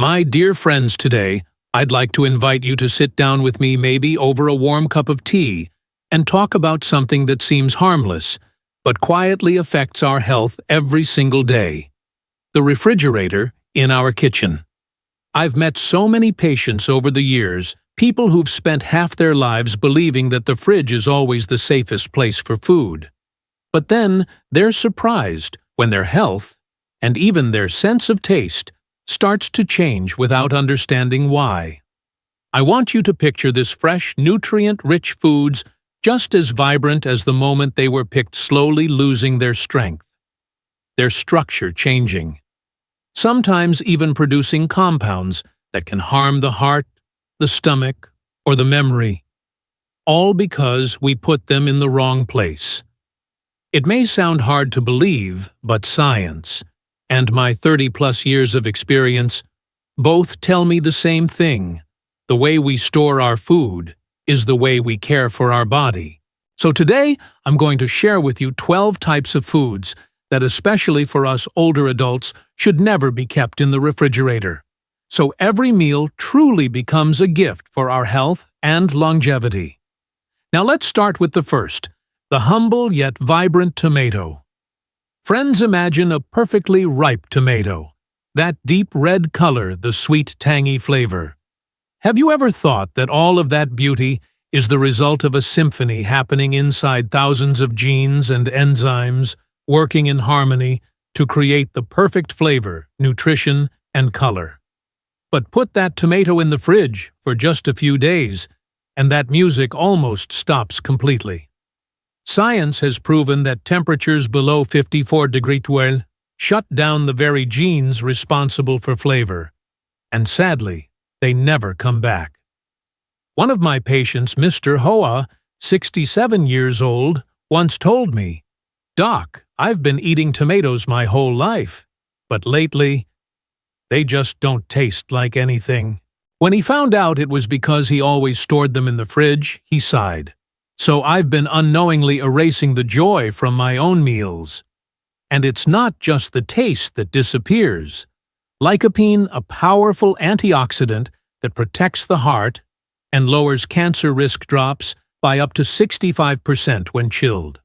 My dear friends, today, I'd like to invite you to sit down with me maybe over a warm cup of tea and talk about something that seems harmless, but quietly affects our health every single day. The refrigerator in our kitchen. I've met so many patients over the years, people who've spent half their lives believing that the fridge is always the safest place for food. But then they're surprised when their health, and even their sense of taste, starts to change without understanding why. I want you to picture this fresh, nutrient-rich foods just as vibrant as the moment they were picked, slowly losing their strength, their structure changing, sometimes even producing compounds that can harm the heart, the stomach, or the memory, all because we put them in the wrong place. It may sound hard to believe, but science, and my 30-plus years of experience, both tell me the same thing. The way we store our food is the way we care for our body. So today, I'm going to share with you 12 types of foods that, especially for us older adults, should never be kept in the refrigerator, so every meal truly becomes a gift for our health and longevity. Now let's start with the first, the humble yet vibrant tomato. Friends, imagine a perfectly ripe tomato, that deep red color, the sweet, tangy flavor. Have you ever thought that all of that beauty is the result of a symphony happening inside thousands of genes and enzymes working in harmony to create the perfect flavor, nutrition, and color? But put that tomato in the fridge for just a few days, and that music almost stops completely. Science has proven that temperatures below 54 degrees Celsius shut down the very genes responsible for flavor, and sadly, they never come back. One of my patients, Mr. Hoa, 67 years old, once told me, "Doc, I've been eating tomatoes my whole life, but lately, they just don't taste like anything." When he found out it was because he always stored them in the fridge, he sighed. So I've been unknowingly erasing the joy from my own meals. And it's not just the taste that disappears. Lycopene, a powerful antioxidant that protects the heart and lowers cancer risk, drops by up to 65% when chilled.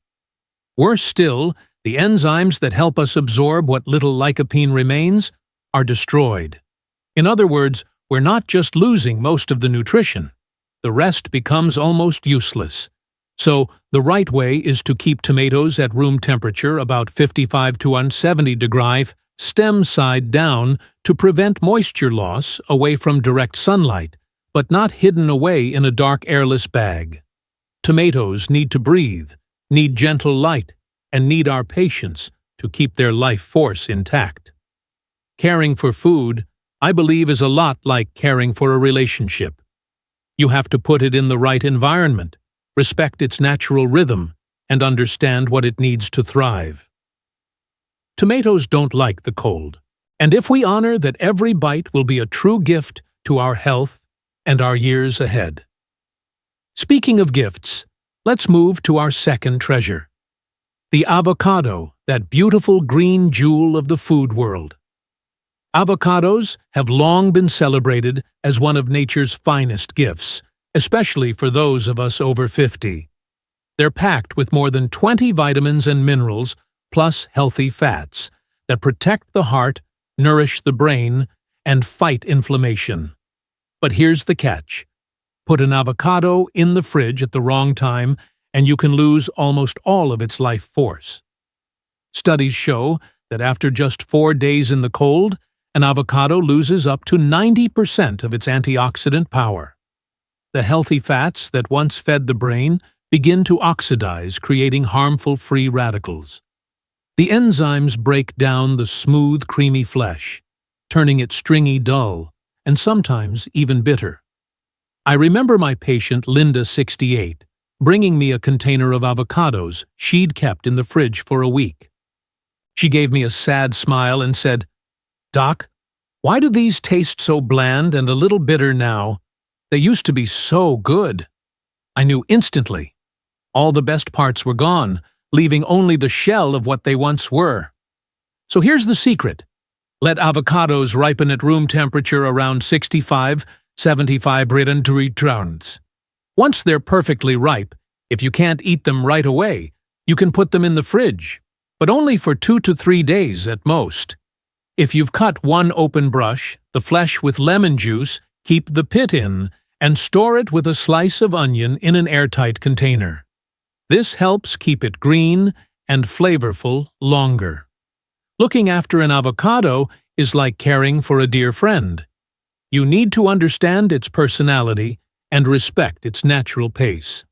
Worse still, the enzymes that help us absorb what little lycopene remains are destroyed. In other words, we're not just losing most of the nutrition. The rest becomes almost useless. So, the right way is to keep tomatoes at room temperature, about 55 to 170 degrees, stem side down, to prevent moisture loss away from direct sunlight, but not hidden away in a dark, airless bag. Tomatoes need to breathe, need gentle light, and need our patience to keep their life force intact. Caring for food, I believe, is a lot like caring for a relationship. You have to put it in the right environment, respect its natural rhythm, and understand what it needs to thrive. Tomatoes don't like the cold, and if we honor that, every bite will be a true gift to our health and our years ahead. Speaking of gifts, let's move to our second treasure, the avocado, that beautiful green jewel of the food world. Avocados have long been celebrated as one of nature's finest gifts, especially for those of us over 50. They're packed with more than 20 vitamins and minerals, plus healthy fats, that protect the heart, nourish the brain, and fight inflammation. But here's the catch. Put an avocado in the fridge at the wrong time, and you can lose almost all of its life force. Studies show that after just 4 days in the cold, an avocado loses up to 90% of its antioxidant power. The healthy fats that once fed the brain begin to oxidize, creating harmful free radicals. The enzymes break down the smooth, creamy flesh, turning it stringy, dull, and sometimes even bitter. I remember my patient, Linda, 68, bringing me a container of avocados she'd kept in the fridge for a week. She gave me a sad smile and said, "Doc, why do these taste so bland and a little bitter now? They used to be so good." I knew instantly. All the best parts were gone, leaving only the shell of what they once were. So here's the secret. Let avocados ripen at room temperature around 65–75 degrees. Once they're perfectly ripe, if you can't eat them right away, you can put them in the fridge, but only for 2 to 3 days at most. If you've cut one open brush, the flesh with lemon juice, keep the pit in, and store it with a slice of onion in an airtight container. This helps keep it green and flavorful longer. Looking after an avocado is like caring for a dear friend. You need to understand its personality and respect its natural pace.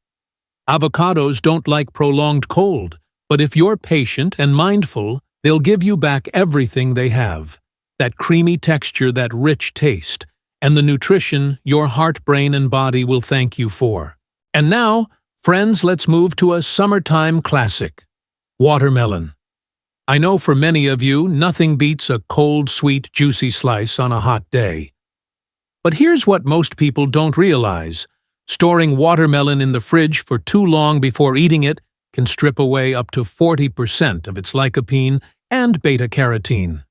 Avocados don't like prolonged cold, but if you're patient and mindful, they'll give you back everything they have. That creamy texture, that rich taste, and the nutrition your heart, brain, and body will thank you for. And now, friends, let's move to a summertime classic: watermelon. I know for many of you, nothing beats a cold, sweet, juicy slice on a hot day. But here's what most people don't realize. Storing watermelon in the fridge for too long before eating it can strip away up to 40% of its lycopene and beta-carotene.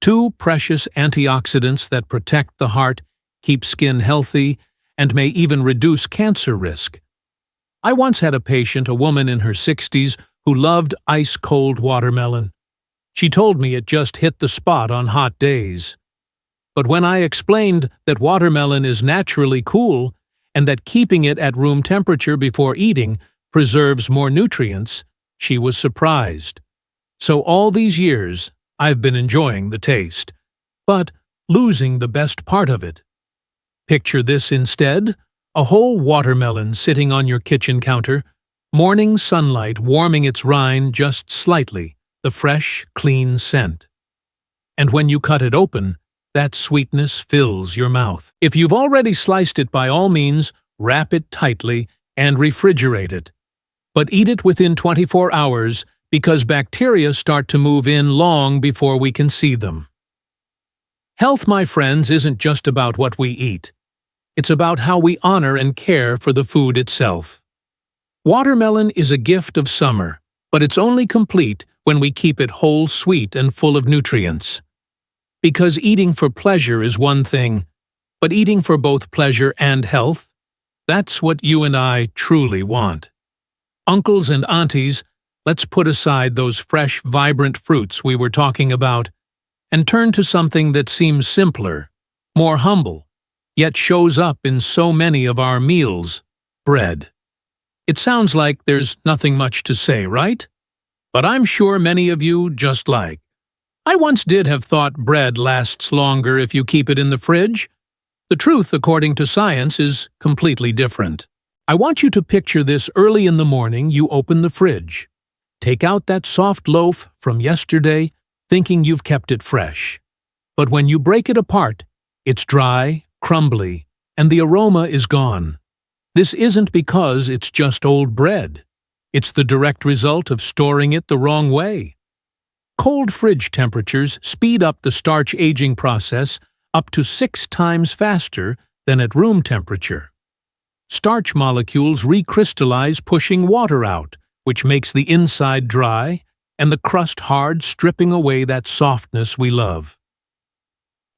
Two precious antioxidants that protect the heart, keep skin healthy, and may even reduce cancer risk. I once had a patient, a woman in her 60s, who loved ice-cold watermelon. She told me it just hit the spot on hot days. But when I explained that watermelon is naturally cool and that keeping it at room temperature before eating preserves more nutrients, she was surprised. So all these years, I've been enjoying the taste, but losing the best part of it. Picture this instead: a whole watermelon sitting on your kitchen counter, morning sunlight warming its rind just slightly, the fresh, clean scent. And when you cut it open, that sweetness fills your mouth. If you've already sliced it, by all means, wrap it tightly and refrigerate it. But eat it within 24 hours because bacteria start to move in long before we can see them. Health, my friends, isn't just about what we eat. It's about how we honor and care for the food itself. Watermelon is a gift of summer, but it's only complete when we keep it whole, sweet, and full of nutrients. Because eating for pleasure is one thing, but eating for both pleasure and health, that's what you and I truly want. Uncles and aunties, let's put aside those fresh, vibrant fruits we were talking about and turn to something that seems simpler, more humble, yet shows up in so many of our meals: bread. It sounds like there's nothing much to say, right? But I'm sure many of you just like. I once did have thought bread lasts longer if you keep it in the fridge. The truth, according to science, is completely different. I want you to picture this: early in the morning, you open the fridge. Take out that soft loaf from yesterday, thinking you've kept it fresh. But when you break it apart, it's dry, crumbly, and the aroma is gone. This isn't because it's just old bread. It's the direct result of storing it the wrong way. Cold fridge temperatures speed up the starch aging process up to 6 times faster than at room temperature. Starch molecules recrystallize, pushing water out, which makes the inside dry and the crust hard, stripping away that softness we love.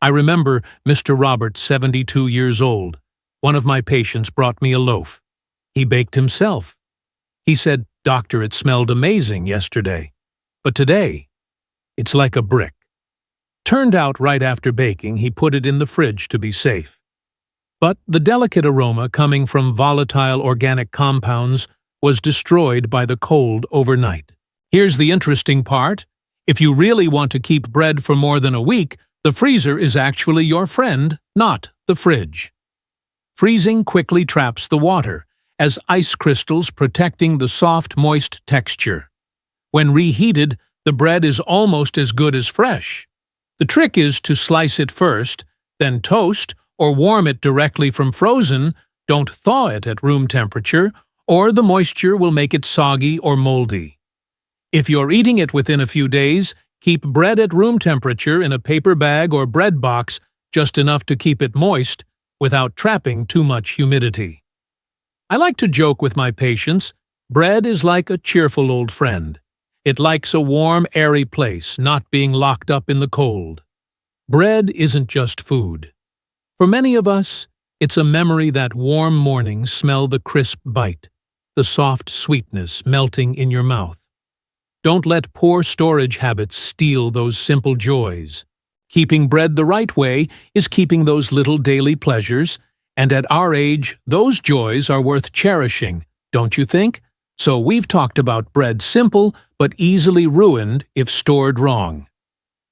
I remember Mr. Robert, 72 years old. One of my patients brought me a loaf. He baked himself. He said, "Doctor, it smelled amazing yesterday, but today, it's like a brick." Turned out right after baking, he put it in the fridge to be safe. But the delicate aroma coming from volatile organic compounds was destroyed by the cold overnight. Here's the interesting part: if you really want to keep bread for more than a week, the freezer is actually your friend, not the fridge. Freezing quickly traps the water, as ice crystals protecting the soft, moist texture. When reheated, the bread is almost as good as fresh. The trick is to slice it first, then toast or warm it directly from frozen. Don't thaw it at room temperature, or the moisture will make it soggy or moldy. If you're eating it within a few days, keep bread at room temperature in a paper bag or bread box, just enough to keep it moist without trapping too much humidity. I like to joke with my patients, bread is like a cheerful old friend. It likes a warm, airy place, not being locked up in the cold. Bread isn't just food. For many of us, it's a memory that warm mornings smell the crisp bite, the soft sweetness melting in your mouth. Don't let poor storage habits steal those simple joys. Keeping bread the right way is keeping those little daily pleasures, and at our age, those joys are worth cherishing, don't you think? So we've talked about bread simple but easily ruined if stored wrong.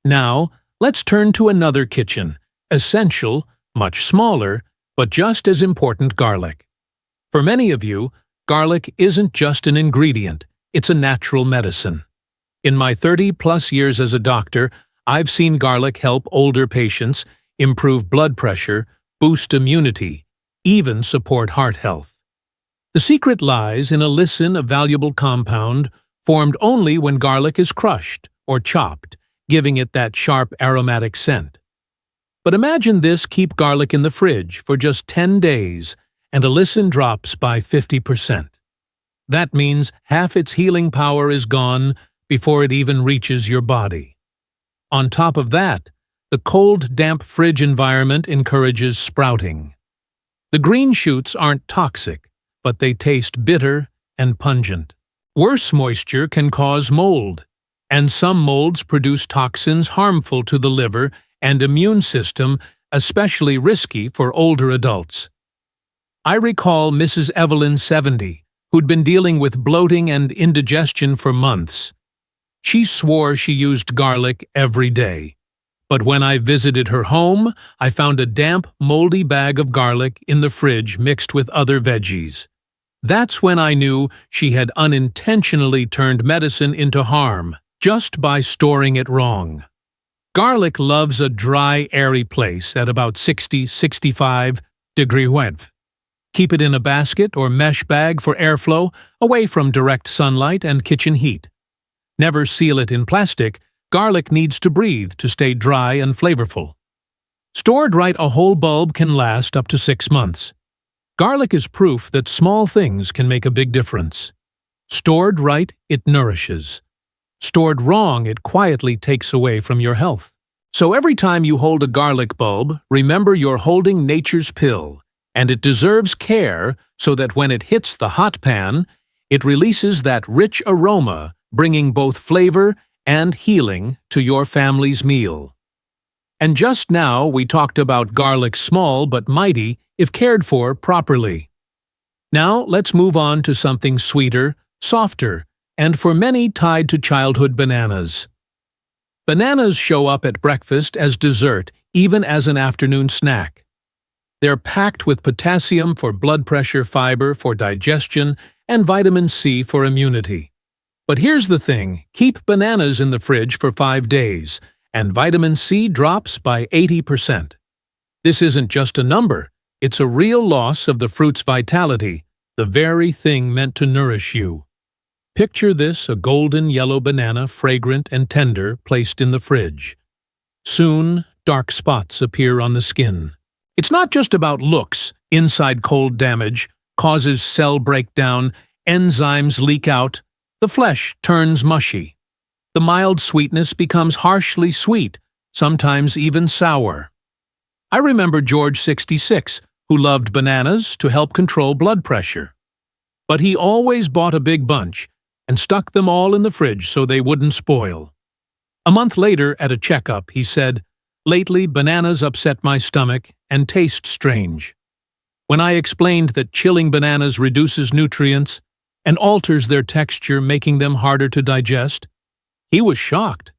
Now, let's turn to another kitchen, essential, much smaller, but just as important: garlic. For many of you, garlic isn't just an ingredient, it's a natural medicine. In my 30-plus years as a doctor, I've seen garlic help older patients, improve blood pressure, boost immunity, even support heart health. The secret lies in allicin, a valuable compound formed only when garlic is crushed or chopped, giving it that sharp aromatic scent. But imagine this: keep garlic in the fridge for just 10 days, and allicin drops by 50%. That means half its healing power is gone before it even reaches your body. On top of that, the cold, damp fridge environment encourages sprouting. The green shoots aren't toxic, but they taste bitter and pungent. Worse moisture can cause mold, and some molds produce toxins harmful to the liver and immune system, especially risky for older adults. I recall Mrs. Evelyn, 70, who'd been dealing with bloating and indigestion for months. She swore she used garlic every day. But when I visited her home, I found a damp, moldy bag of garlic in the fridge mixed with other veggies. That's when I knew she had unintentionally turned medicine into harm, just by storing it wrong. Garlic loves a dry, airy place at about 60–65 degrees Celsius. Keep it in a basket or mesh bag for airflow, away from direct sunlight and kitchen heat. Never seal it in plastic. Garlic needs to breathe to stay dry and flavorful. Stored right, a whole bulb can last up to 6 months. Garlic is proof that small things can make a big difference. Stored right, it nourishes. Stored wrong, it quietly takes away from your health. So every time you hold a garlic bulb, remember you're holding nature's pill, and it deserves care so that when it hits the hot pan, it releases that rich aroma, bringing both flavor and healing to your family's meal. And just now we talked about garlic, small but mighty if cared for properly. Now let's move on to something sweeter, softer, and for many tied to childhood: bananas. Bananas show up at breakfast, as dessert, even as an afternoon snack. They're packed with potassium for blood pressure, fiber for digestion, and vitamin C for immunity. But here's the thing: keep bananas in the fridge for 5 days, and vitamin C drops by 80%. This isn't just a number, it's a real loss of the fruit's vitality, the very thing meant to nourish you. Picture this: a golden yellow banana, fragrant and tender, placed in the fridge. Soon, dark spots appear on the skin. It's not just about looks. Inside, cold damage causes cell breakdown, enzymes leak out, the flesh turns mushy. The mild sweetness becomes harshly sweet, sometimes even sour. I remember George, 66, who loved bananas to help control blood pressure. But he always bought a big bunch and stuck them all in the fridge so they wouldn't spoil. A month later, at a checkup, he said, "Lately, bananas upset my stomach and taste strange." When I explained that chilling bananas reduces nutrients and alters their texture, making them harder to digest, he was shocked.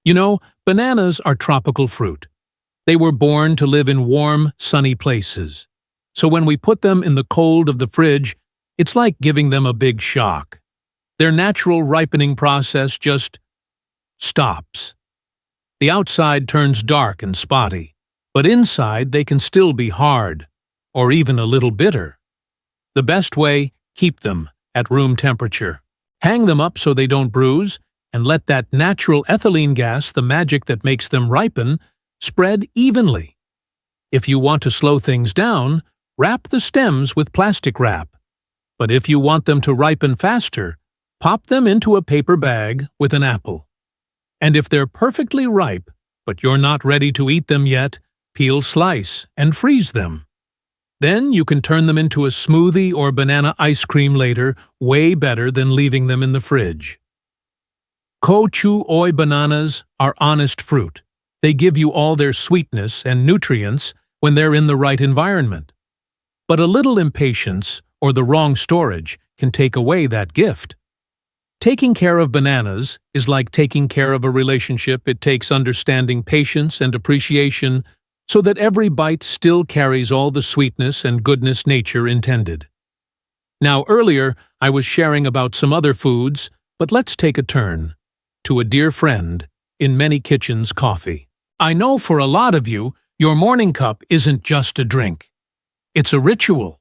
You know, bananas are tropical fruit. They were born to live in warm, sunny places. So when we put them in the cold of the fridge, it's like giving them a big shock. Their natural ripening process just stops. The outside turns dark and spotty, but inside they can still be hard, or even a little bitter. The best way: keep them at room temperature. Hang them up so they don't bruise, and let that natural ethylene gas, the magic that makes them ripen, spread evenly. If you want to slow things down, wrap the stems with plastic wrap. But if you want them to ripen faster, pop them into a paper bag with an apple. And if they're perfectly ripe, but you're not ready to eat them yet, peel, slice, and freeze them. Then you can turn them into a smoothie or banana ice cream later, way better than leaving them in the fridge. Chu Oi bananas are honest fruit. They give you all their sweetness and nutrients when they're in the right environment. But a little impatience or the wrong storage can take away that gift. Taking care of bananas is like taking care of a relationship. It takes understanding, patience, and appreciation so that every bite still carries all the sweetness and goodness nature intended. Now, earlier, I was sharing about some other foods, but let's take a turn to a dear friend in many kitchens, coffee. I know for a lot of you, your morning cup isn't just a drink. It's a ritual.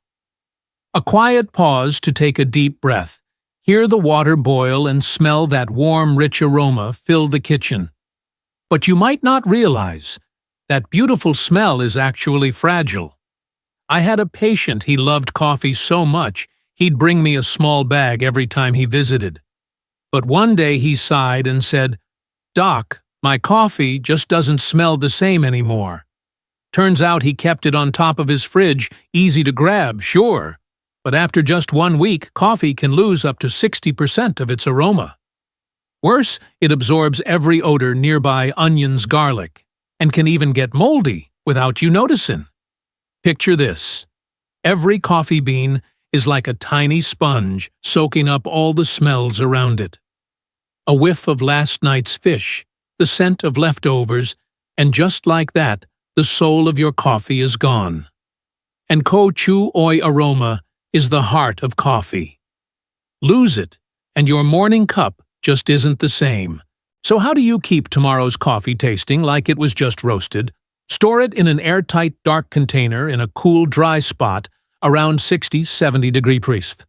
A quiet pause to take a deep breath, hear the water boil and smell that warm, rich aroma fill the kitchen. But you might not realize that beautiful smell is actually fragile. I had a patient, he loved coffee so much, he'd bring me a small bag every time he visited. But one day he sighed and said, "Doc, my coffee just doesn't smell the same anymore." Turns out he kept it on top of his fridge, easy to grab, sure. But after just 1 week, coffee can lose up to 60% of its aroma. Worse, it absorbs every odor nearby, onions, garlic, and can even get moldy without you noticing. Picture this. Every coffee bean is like a tiny sponge soaking up all the smells around it. A whiff of last night's fish, the scent of leftovers, and just like that, the soul of your coffee is gone. And Chu Oi aroma is the heart of coffee. Lose it, and your morning cup just isn't the same. So how do you keep tomorrow's coffee tasting like it was just roasted? Store it in an airtight, dark container in a cool, dry spot around 60-70 degree crisp.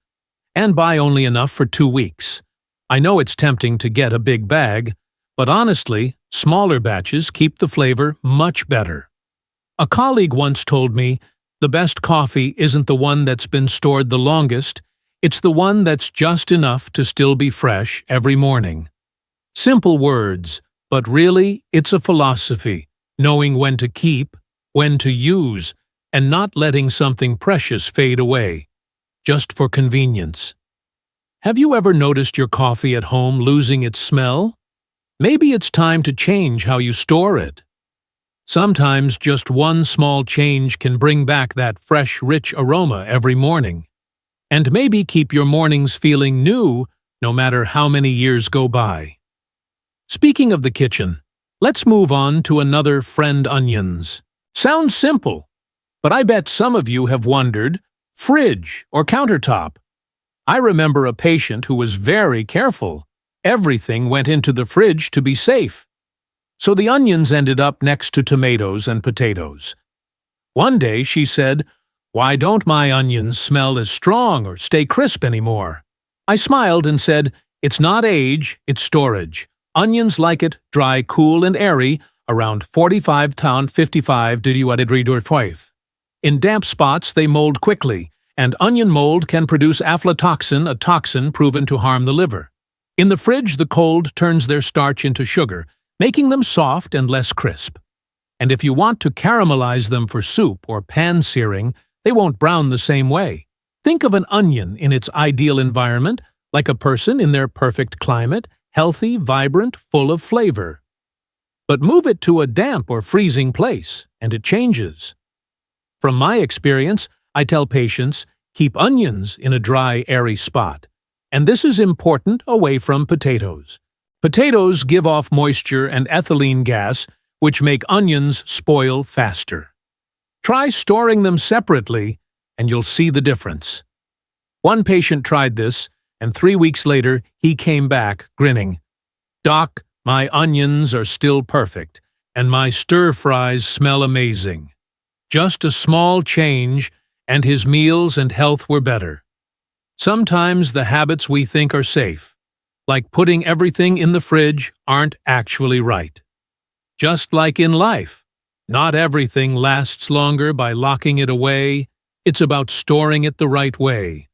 And buy only enough for 2 weeks. I know it's tempting to get a big bag, but honestly, smaller batches keep the flavor much better. A colleague once told me, the best coffee isn't the one that's been stored the longest, it's the one that's just enough to still be fresh every morning. Simple words, but really, it's a philosophy, knowing when to keep, when to use, and not letting something precious fade away, just for convenience. Have you ever noticed your coffee at home losing its smell? Maybe it's time to change how you store it. Sometimes just one small change can bring back that fresh, rich aroma every morning. And maybe keep your mornings feeling new no matter how many years go by. Speaking of the kitchen, let's move on to another friend, onions. Sounds simple, but I bet some of you have wondered, fridge or countertop? I remember a patient who was very careful. Everything went into the fridge to be safe. So the onions ended up next to tomatoes and potatoes. One day she said, "Why don't my onions smell as strong or stay crisp anymore?" I smiled and said, "It's not age, it's storage. Onions like it dry, cool, and airy, around 45 to 55 degrees. In damp spots, they mold quickly, and onion mold can produce aflatoxin, a toxin proven to harm the liver. In the fridge, the cold turns their starch into sugar, making them soft and less crisp. And if you want to caramelize them for soup or pan searing, they won't brown the same way. Think of an onion in its ideal environment, like a person in their perfect climate, healthy, vibrant, full of flavor. But move it to a damp or freezing place, and it changes. From my experience, I tell patients, keep onions in a dry, airy spot. And this is important away from potatoes. Potatoes give off moisture and ethylene gas, which make onions spoil faster. Try storing them separately, and you'll see the difference. One patient tried this, and 3 weeks later, he came back, grinning. "Doc, my onions are still perfect, and my stir-fries smell amazing." Just a small change, and his meals and health were better. Sometimes the habits we think are safe, like putting everything in the fridge, aren't actually right. Just like in life, not everything lasts longer by locking it away. It's about storing it the right way.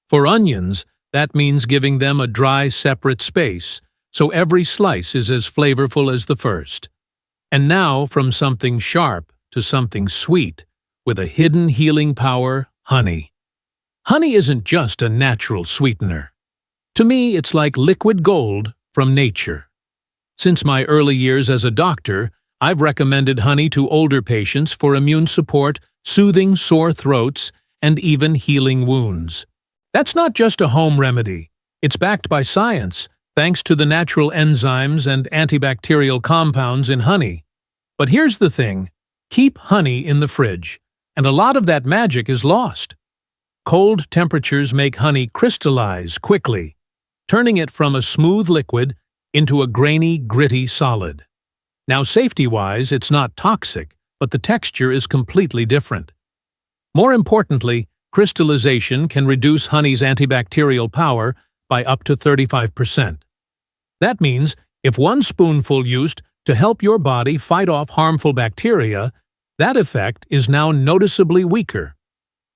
For onions, that means giving them a dry, separate space, so every slice is as flavorful as the first. And now from something sharp to something sweet, with a hidden healing power, honey. Honey isn't just a natural sweetener. To me, it's like liquid gold from nature. Since my early years as a doctor, I've recommended honey to older patients for immune support, soothing sore throats, and even healing wounds. That's not just a home remedy. It's backed by science, thanks to the natural enzymes and antibacterial compounds in honey. But here's the thing. Keep honey in the fridge, and a lot of that magic is lost. Cold temperatures make honey crystallize quickly, turning it from a smooth liquid into a grainy, gritty solid. Now, safety-wise, it's not toxic, but the texture is completely different. More importantly, crystallization can reduce honey's antibacterial power by up to 35%. That means if one spoonful used to help your body fight off harmful bacteria, that effect is now noticeably weaker.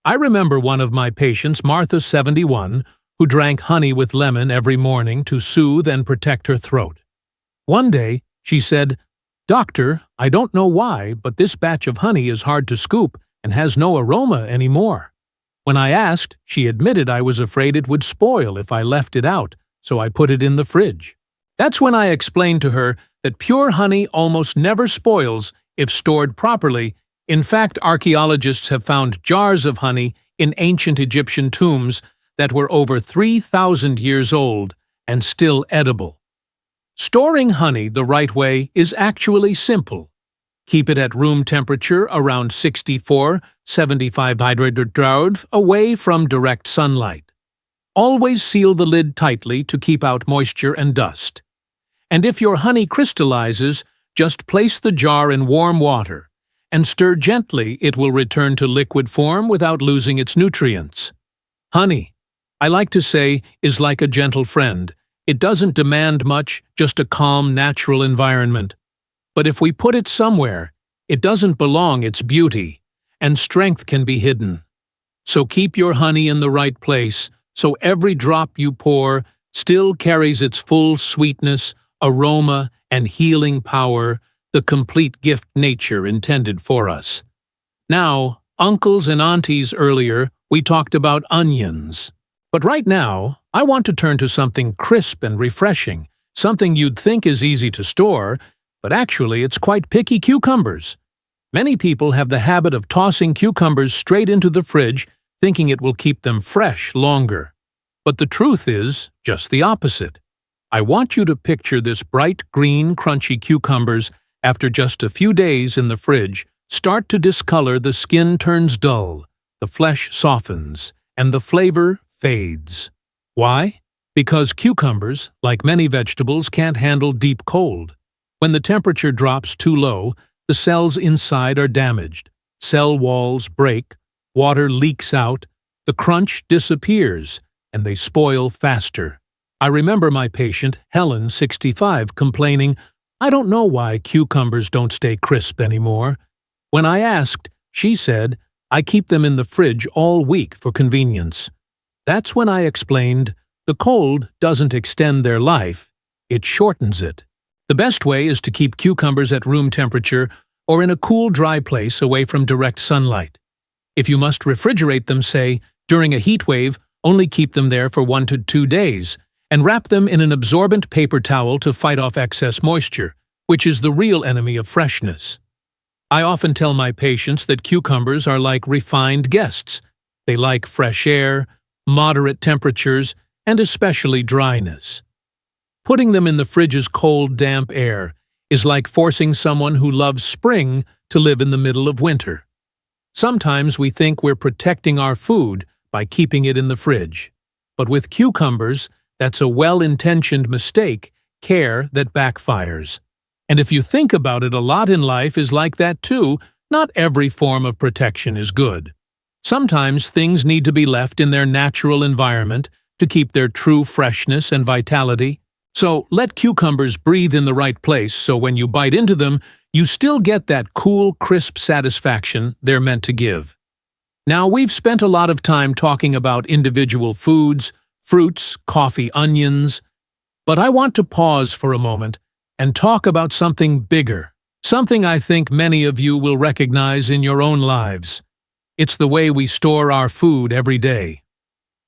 I remember one of my patients, Martha, 71, who drank honey with lemon every morning to soothe and protect her throat. One day, she said, "Doctor, I don't know why, but this batch of honey is hard to scoop and has no aroma anymore." When I asked, she admitted I was afraid it would spoil if I left it out, so I put it in the fridge. That's when I explained to her that pure honey almost never spoils if stored properly. In fact, archaeologists have found jars of honey in ancient Egyptian tombs that were over 3,000 years old and still edible. Storing honey the right way is actually simple. Keep it at room temperature around 64–75 away from direct sunlight. Always seal the lid tightly to keep out moisture and dust. And if your honey crystallizes, just place the jar in warm water and stir gently. It will return to liquid form without losing its nutrients. Honey, I like to say, is like a gentle friend. It doesn't demand much, just a calm, natural environment. But if we put it somewhere, it doesn't belong. Its beauty and strength can be hidden. So keep your honey in the right place, so every drop you pour still carries its full sweetness, aroma, and healing power, the complete gift nature intended for us. Now, uncles and aunties, earlier, we talked about onions. But right now, I want to turn to something crisp and refreshing, something you'd think is easy to store, but actually it's quite picky: cucumbers. Many people have the habit of tossing cucumbers straight into the fridge, thinking it will keep them fresh longer. But the truth is just the opposite. I want you to picture this bright green, crunchy cucumbers. After just a few days in the fridge, start to discolor. The skin turns dull, the flesh softens, and the flavor fades. Why? Because cucumbers, like many vegetables, can't handle deep cold. When the temperature drops too low, the cells inside are damaged. Cell walls break, water leaks out, the crunch disappears, and they spoil faster. I remember my patient, Helen, 65, complaining, "I don't know why cucumbers don't stay crisp anymore." When I asked, she said, "I keep them in the fridge all week for convenience." That's when I explained, the cold doesn't extend their life, it shortens it. The best way is to keep cucumbers at room temperature or in a cool, dry place away from direct sunlight. If you must refrigerate them, say, during a heat wave, only keep them there for 1 to 2 days, and wrap them in an absorbent paper towel to fight off excess moisture, which is the real enemy of freshness. I often tell my patients that cucumbers are like refined guests. They like fresh air, moderate temperatures, and especially dryness. Putting them in the fridge's cold, damp air is like forcing someone who loves spring to live in the middle of winter. Sometimes we think we're protecting our food by keeping it in the fridge. But with cucumbers, that's a well-intentioned mistake, care that backfires. And if you think about it, a lot in life is like that too. Not every form of protection is good. Sometimes things need to be left in their natural environment to keep their true freshness and vitality. So let cucumbers breathe in the right place so when you bite into them, you still get that cool, crisp satisfaction they're meant to give. Now, we've spent a lot of time talking about individual foods, fruits, coffee, onions, but I want to pause for a moment and talk about something bigger: Something I think many of you will recognize in your own lives. It's the way we store our food every day.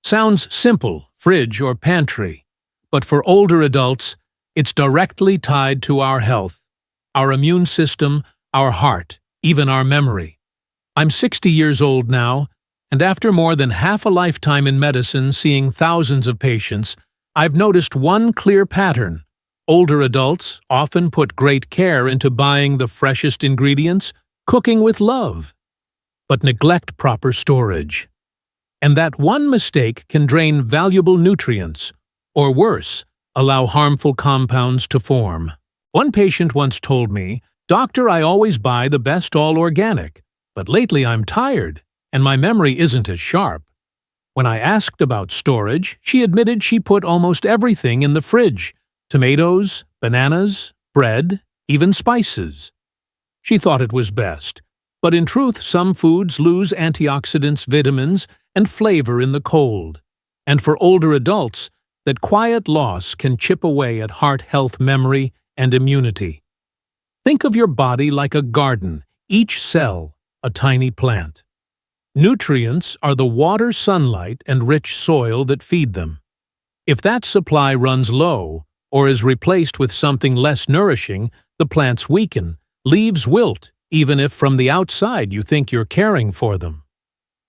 Sounds simple, fridge or pantry, but for older adults, it's directly tied to our health, our immune system, our heart, even our memory. I'm 60 years old now, and after more than half a lifetime in medicine seeing thousands of patients, I've noticed one clear pattern. Older adults often put great care into buying the freshest ingredients, cooking with love, but neglect proper storage. And that one mistake can drain valuable nutrients, or worse, allow harmful compounds to form. One patient once told me, "Doctor, I always buy the best all-organic, but lately I'm tired, and my memory isn't as sharp." When I asked about storage, she admitted she put almost everything in the fridge: tomatoes, bananas, bread, even spices. She thought it was best, but in truth some foods lose antioxidants, vitamins, and flavor in the cold. And for older adults, that quiet loss can chip away at heart health, memory, and immunity. Think of your body like a garden, each cell a tiny plant. Nutrients are the water, sunlight, and rich soil that feed them. If that supply runs low, or is replaced with something less nourishing, the plants weaken, leaves wilt, even if from the outside you think you're caring for them.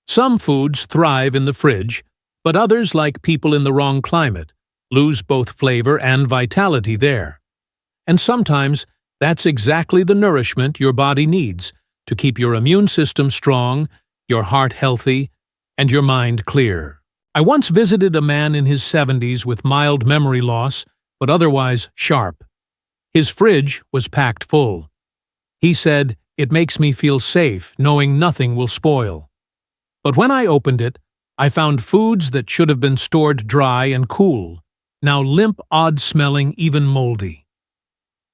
Some foods thrive in the fridge, but others, like people in the wrong climate, lose both flavor and vitality there. And sometimes that's exactly the nourishment your body needs to keep your immune system strong, your heart healthy, and your mind clear. I once visited a man in his 70s with mild memory loss, but otherwise sharp. His fridge was packed full. He said, "It makes me feel safe knowing nothing will spoil." But when I opened it, I found foods that should have been stored dry and cool, now limp, odd-smelling, even moldy.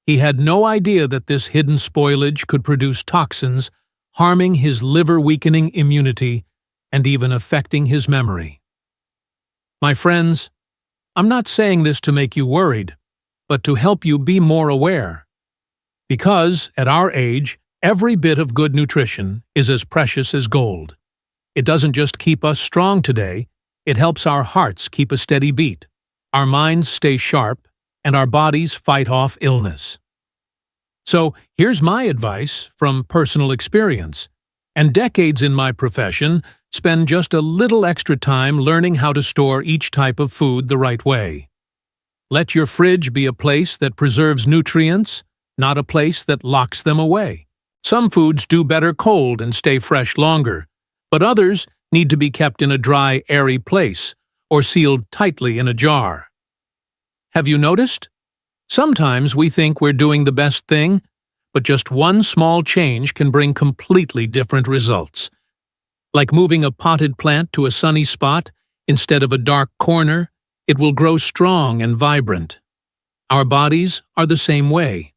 He had no idea that this hidden spoilage could produce toxins, harming his liver, weakening immunity, and even affecting his memory. My friends, I'm not saying this to make you worried, but to help you be more aware. Because, at our age, every bit of good nutrition is as precious as gold. It doesn't just keep us strong today, it helps our hearts keep a steady beat, our minds stay sharp, and our bodies fight off illness. So, here's my advice from personal experience. And decades in my profession, spend just a little extra time learning how to store each type of food the right way. Let your fridge be a place that preserves nutrients, not a place that locks them away. Some foods do better cold and stay fresh longer, but others need to be kept in a dry, airy place or sealed tightly in a jar. Have you noticed? Sometimes we think we're doing the best thing, but just one small change can bring completely different results. Like moving a potted plant to a sunny spot instead of a dark corner, it will grow strong and vibrant. Our bodies are the same way.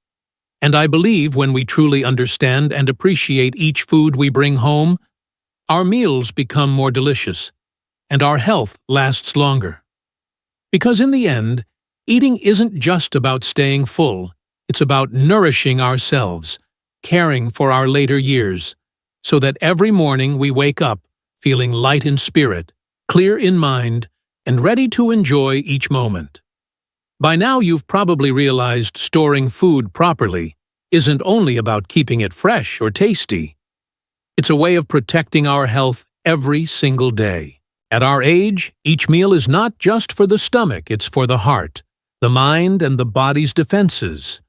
And I believe when we truly understand and appreciate each food we bring home, our meals become more delicious, and our health lasts longer. Because in the end, eating isn't just about staying full, it's about nourishing ourselves, caring for our later years, so that every morning we wake up feeling light in spirit, clear in mind, and ready to enjoy each moment. By now you've probably realized storing food properly isn't only about keeping it fresh or tasty. It's a way of protecting our health every single day. At our age, each meal is not just for the stomach, it's for the heart, the mind, and the body's defenses.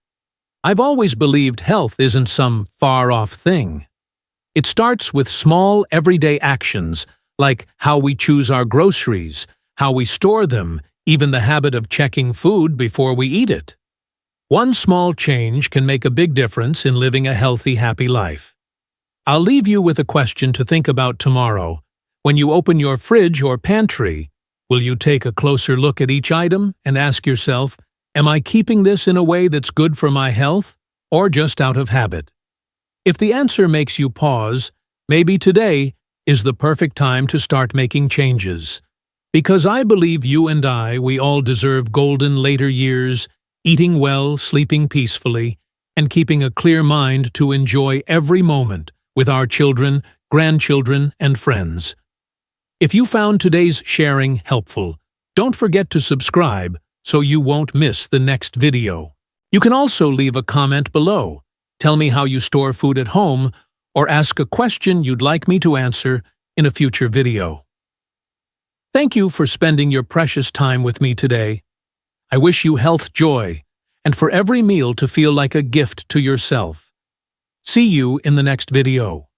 I've always believed health isn't some far-off thing. It starts with small, everyday actions, like how we choose our groceries, how we store them, even the habit of checking food before we eat it. One small change can make a big difference in living a healthy, happy life. I'll leave you with a question to think about tomorrow. When you open your fridge or pantry, will you take a closer look at each item and ask yourself, am I keeping this in a way that's good for my health, or just out of habit? If the answer makes you pause, maybe today is the perfect time to start making changes. Because I believe you and we all deserve golden later years, eating well, sleeping peacefully, and keeping a clear mind to enjoy every moment with our children, grandchildren, and friends. If you found today's sharing helpful, don't forget to subscribe so you won't miss the next video. You can also leave a comment below. Tell me how you store food at home, or ask a question you'd like me to answer in a future video. Thank you for spending your precious time with me today. I wish you health, joy, and for every meal to feel like a gift to yourself. See you in the next video.